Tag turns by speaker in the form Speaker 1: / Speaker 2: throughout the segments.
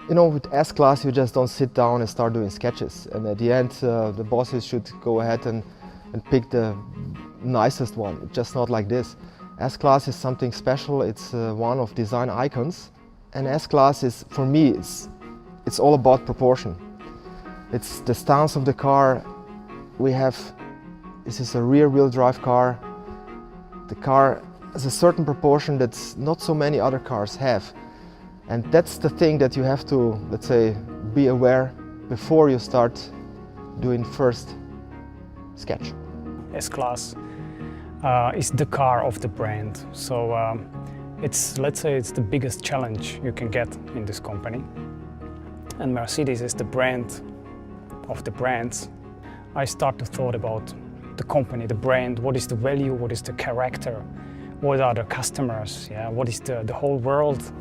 Speaker 1: You know, with S-Class you just don't sit down and start doing sketches, and at the end the bosses should go ahead and pick the nicest one. It's just not like this. S-Class is something special. It's one of design icons, and S-Class is, for me, it's all about proportion. It's the stance of the car. This is a rear-wheel drive car. The car has a certain proportion that not so many other cars have. And that's the thing that you have to, let's say, be aware before you start doing first sketch.
Speaker 2: S-Class is the car of the brand. So let's say it's the biggest challenge you can get in this company. And Mercedes is the brand of the brands. I start to thought about the company, the brand, what is the value, what is the character, what are the customers, yeah? What is the whole world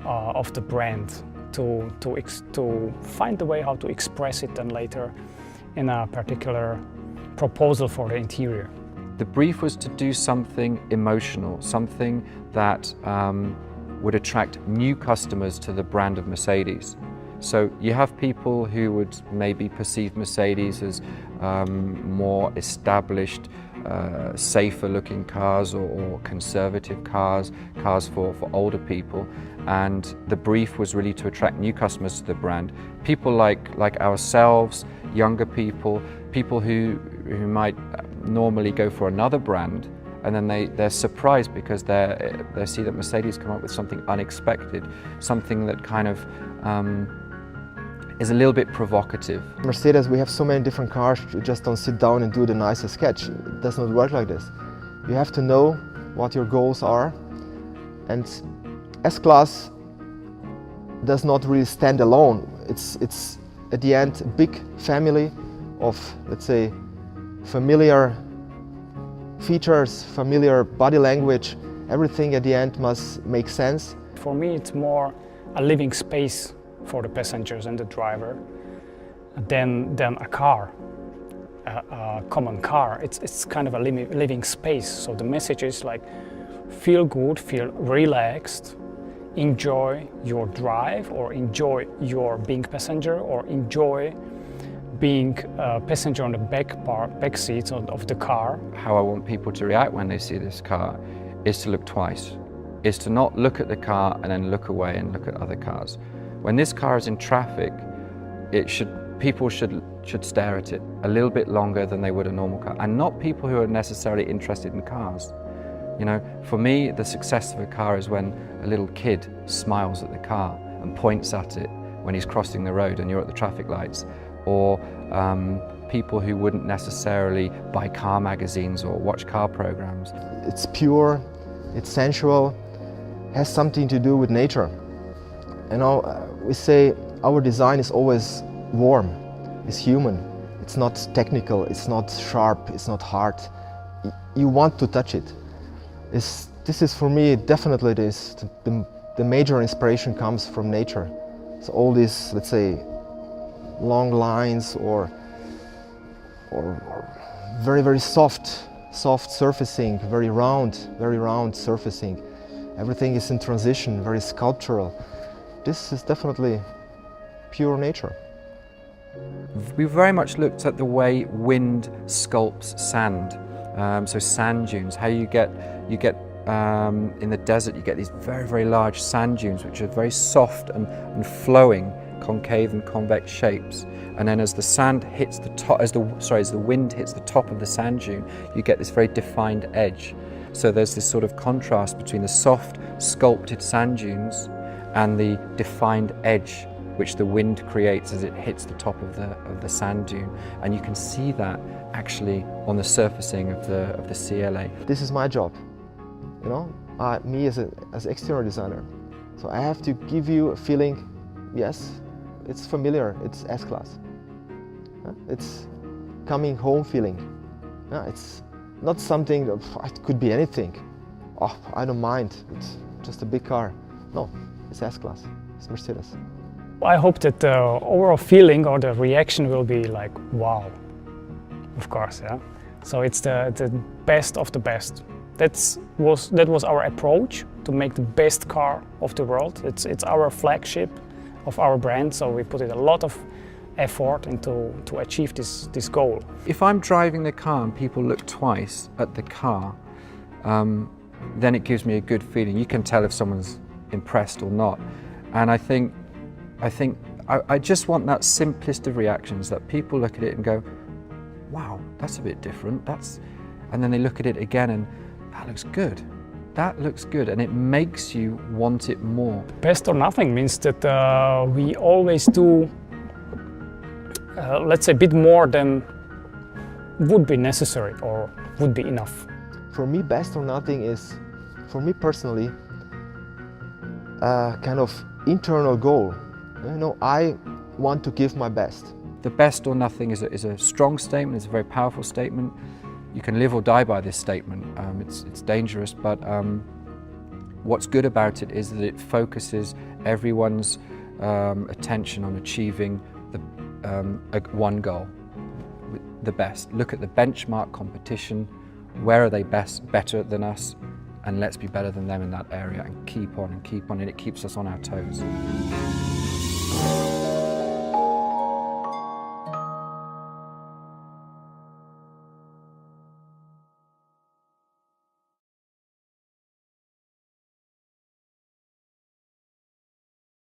Speaker 2: of the brand to find the way how to express it then later in a particular proposal for the interior.
Speaker 3: The brief was to do something emotional, something that would attract new customers to the brand of Mercedes. So you have people who would maybe perceive Mercedes as more established, safer looking cars or conservative cars for older people. And the brief was really to attract new customers to the brand. People like ourselves, younger people who might normally go for another brand, and then they're surprised because they see that Mercedes come up with something unexpected, something that kind of is a little bit provocative.
Speaker 1: Mercedes, we have so many different cars, you just don't sit down and do the nicest sketch. It does not work like this. You have to know what your goals are, and S-Class does not really stand alone. It's at the end a big family of, let's say, familiar features, familiar body language. Everything at the end must make sense.
Speaker 2: For me, it's more a living space for the passengers and the driver than a car, a common car. It's kind of a living space. So the message is like, feel good, feel relaxed, enjoy your drive, or enjoy your being passenger, or enjoy being a passenger on the back seats of the car.
Speaker 3: How I want people to react when they see this car is to look twice, is to not look at the car and then look away and look at other cars. When this car is in traffic, people should stare at it a little bit longer than they would a normal car, and not people who are necessarily interested in cars. You know, for me, the success of a car is when a little kid smiles at the car and points at it when he's crossing the road and you're at the traffic lights, or people who wouldn't necessarily buy car magazines or watch car programs.
Speaker 1: It's pure, it's sensual, has something to do with nature. You know, we say our design is always warm, it's human, it's not technical, it's not sharp, it's not hard. You want to touch it. This is for me definitely the major inspiration comes from nature. So all these, let's say, long lines or very, very soft surfacing, very round surfacing. Everything is in transition, very sculptural. This is definitely pure nature.
Speaker 3: We very much looked at the way wind sculpts sand. So sand dunes, how you get in the desert, you get these very, very large sand dunes which are very soft and flowing, concave and convex shapes. And then as the sand hits the top, as the wind hits the top of the sand dune, you get this very defined edge. So there's this sort of contrast between the soft, sculpted sand dunes and the defined edge which the wind creates as it hits the top of the sand dune. And you can see that actually on the surfacing of the CLA.
Speaker 1: This is my job, you know, me as an exterior designer. So I have to give you a feeling, yes, it's familiar, it's S-Class. It's coming home feeling. It's not something that it could be anything. Oh, I don't mind, it's just a big car. No, it's S-Class, it's Mercedes.
Speaker 2: I hope that the overall feeling or the reaction will be like, wow, of course, yeah. So it's the best of the best. That was our approach, to make the best car of the world. It's our flagship, of our brand, so we put a lot of effort into to achieve this goal.
Speaker 3: If I'm driving the car and people look twice at the car, then it gives me a good feeling. You can tell if someone's impressed or not. And I just want that simplest of reactions, that people look at it and go, wow, that's a bit different. And then they look at it again and that looks good. That looks good, and it makes you want it more.
Speaker 2: Best or nothing means that we always do, let's say, a bit more than would be necessary or would be enough.
Speaker 1: For me, best or nothing is, for me personally, a kind of internal goal. You know, I want to give my best.
Speaker 3: The best or nothing is a strong statement, it's a very powerful statement. You can live or die by this statement. It's dangerous, but what's good about it is that it focuses everyone's attention on achieving one goal, the best. Look at the benchmark competition. Where are they better than us? And let's be better than them in that area, and keep on, and it keeps us on our toes.